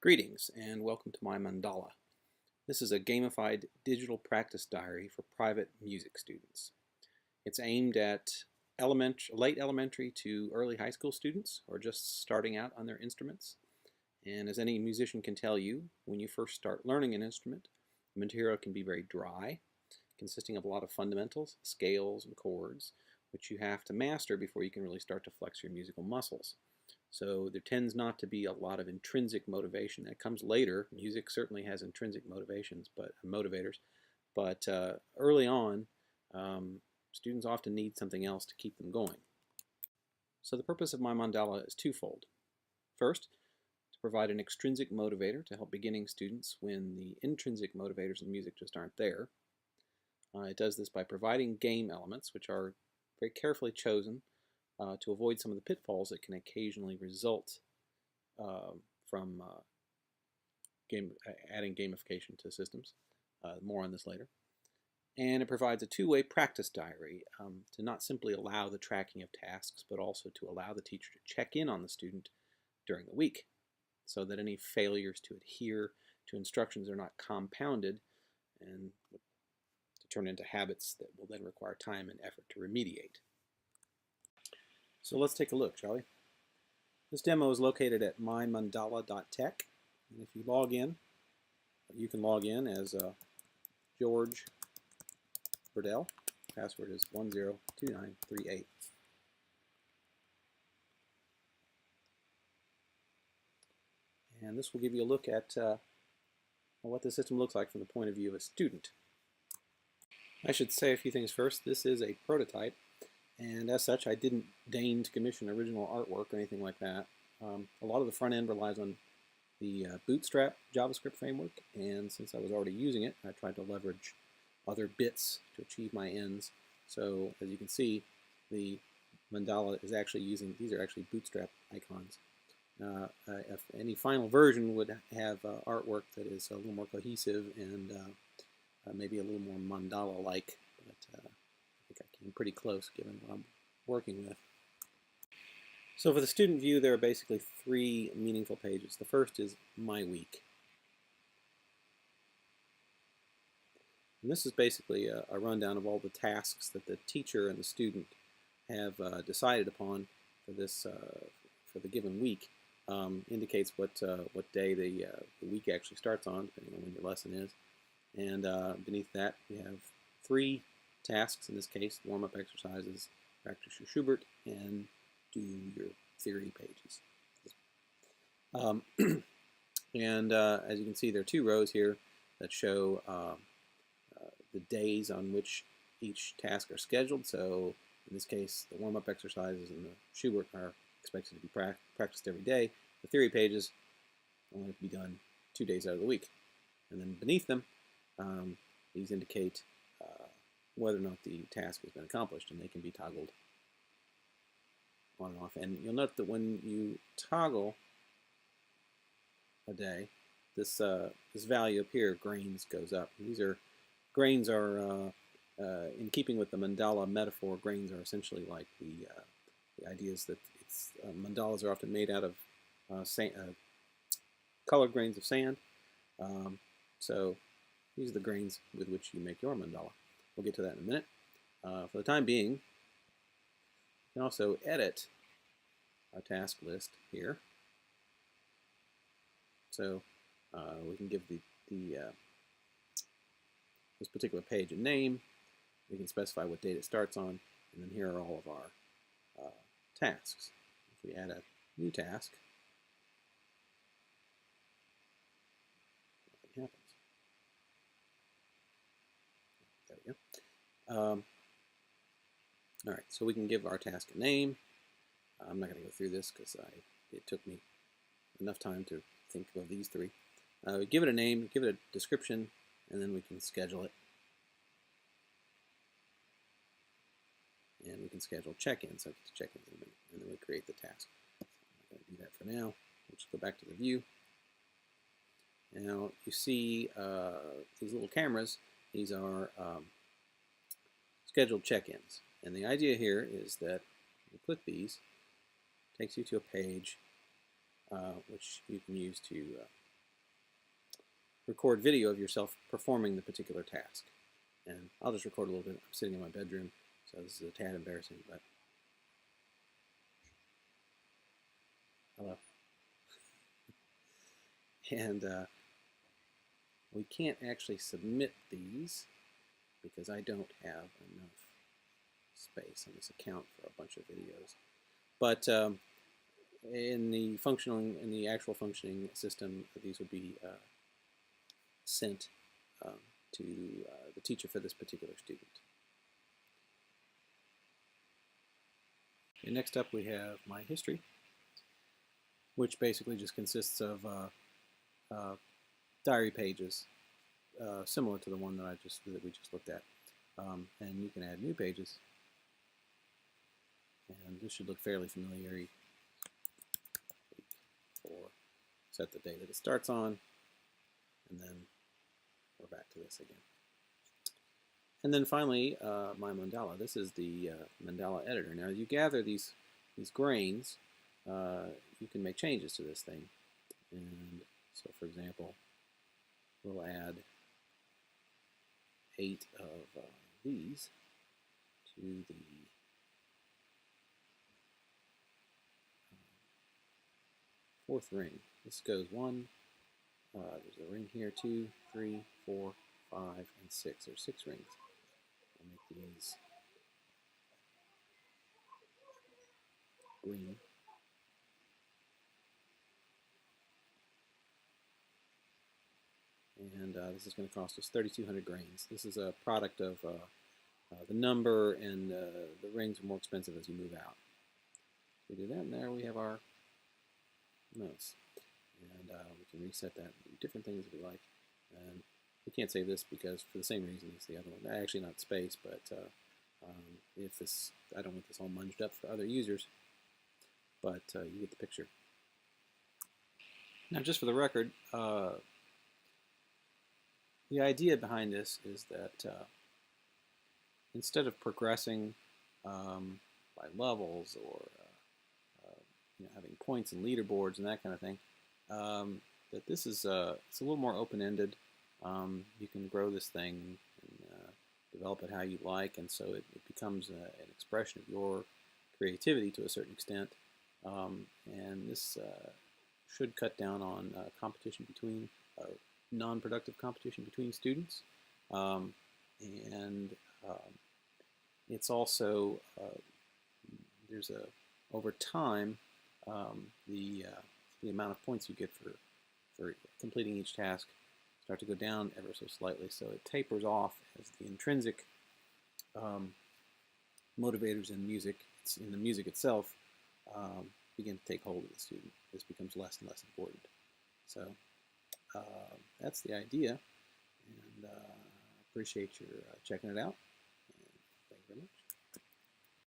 Greetings and welcome to My Mandala. This is a gamified digital practice diary for private music students. It's aimed at late elementary to early high school students or just starting out on their instruments. And as any musician can tell you, when you first start learning an instrument, the material can be very dry, consisting of a lot of fundamentals, scales, and chords, which you have to master before you can really start to flex your musical muscles. So there tends not to be a lot of intrinsic motivation. That comes later. Music certainly has intrinsic motivators, but early on, students often need something else to keep them going. So the purpose of My Mandala is twofold. First, to provide an extrinsic motivator to help beginning students when the intrinsic motivators in music just aren't there. It does this by providing game elements, which are very carefully chosen to avoid some of the pitfalls that can occasionally result from adding gamification to systems. More on this later. And it provides a two-way practice diary to not simply allow the tracking of tasks, but also to allow the teacher to check in on the student during the week so that any failures to adhere to instructions are not compounded and to turn into habits that will then require time and effort to remediate. So let's take a look, shall we? This demo is located at mymandala.tech, and if you log in, you can log in as George Burdell. Password is 102938. And this will give you a look at what the system looks like from the point of view of a student. I should say a few things first. This is a prototype. And as such, I didn't deign to commission original artwork or anything like that. A lot of the front end relies on the Bootstrap JavaScript framework, and since I was already using it, I tried to leverage other bits to achieve my ends. So as you can see, the mandala is actually these are actually Bootstrap icons. If any final version would have artwork that is a little more cohesive and maybe a little more mandala-like, but I think I came pretty close given what I'm working with. So for the student view, there are basically three meaningful pages. The first is My Week. And this is basically a rundown of all the tasks that the teacher and the student have decided upon for this for the given week. Indicates what day the week actually starts on, depending on when your lesson is. And beneath that, we have three tasks, in this case, warm-up exercises, practice your Schubert, and do your theory pages. And as you can see, there are two rows here that show the days on which each task are scheduled. So in this case, the warm-up exercises and the Schubert are expected to be practiced every day. The theory pages only have to be done 2 days out of the week. And then beneath them, these indicate whether or not the task has been accomplished, and they can be toggled on and off. And you'll note that when you toggle a day, this value up here, grains, goes up. Grains are in keeping with the mandala metaphor. Grains are essentially like the ideas that mandalas are often made out of colored grains of sand. So these are the grains with which you make your mandala. We'll get to that in a minute. For the time being, you can also edit our task list here. So we can give this particular page a name. We can specify what date it starts on, and then here are all of our tasks. If we add a new task, nothing happens. There we go. All right, so we can give our task a name. I'm not going to go through this because it took me enough time to think of these three. We give it a name, give it a description, and then we can schedule it. And we can schedule check-ins, so I get to check-ins in a minute, and then we create the task. I'm not going to do that for now. We'll just go back to the view. Now you see these little cameras. These are scheduled check-ins. And the idea here is that you click these, it takes you to a page which you can use to record video of yourself performing the particular task. And I'll just record a little bit. I'm sitting in my bedroom, so this is a tad embarrassing, but hello. And we can't actually submit these because I don't have enough space on this account for a bunch of videos. But in the actual functioning system, these would be sent to the teacher for this particular student. And next up we have my history, which basically just consists of diary pages, similar to the one that we just looked at. And you can add new pages, and this should look fairly familiar. Week 4, set the day that it starts on, and then we're back to this again. And then finally, My Mandala. This is the Mandala editor. Now, you gather these grains. You can make changes to this thing. And so, for example, we'll add 8 of these to the fourth ring. This goes 1. There's a ring here, 2, 3, 4, 5, and 6. There's 6 rings. I'll make these green. And this is going to cost us 3,200 grains. This is a product of the number, and the rings are more expensive as you move out. We do that, and there we have our notes. And we can reset that and do different things if we like. And we can't save this because for the same reason as the other one. Actually, not space, but if this, I don't want this all munged up for other users. But you get the picture. Now, just for the record, the idea behind this is that instead of progressing by levels or having points and leaderboards and that kind of thing, that this is it's a little more open-ended. You can grow this thing and develop it how you like, and so it becomes an expression of your creativity to a certain extent. And this should cut down on competition between non-productive competition between students, and it's also there's a over time the amount of points you get for completing each task start to go down ever so slightly, so it tapers off as the intrinsic motivators in the music itself begin to take hold of the student. This becomes less and less important. So that's the idea, and appreciate your checking it out. And thank you very much.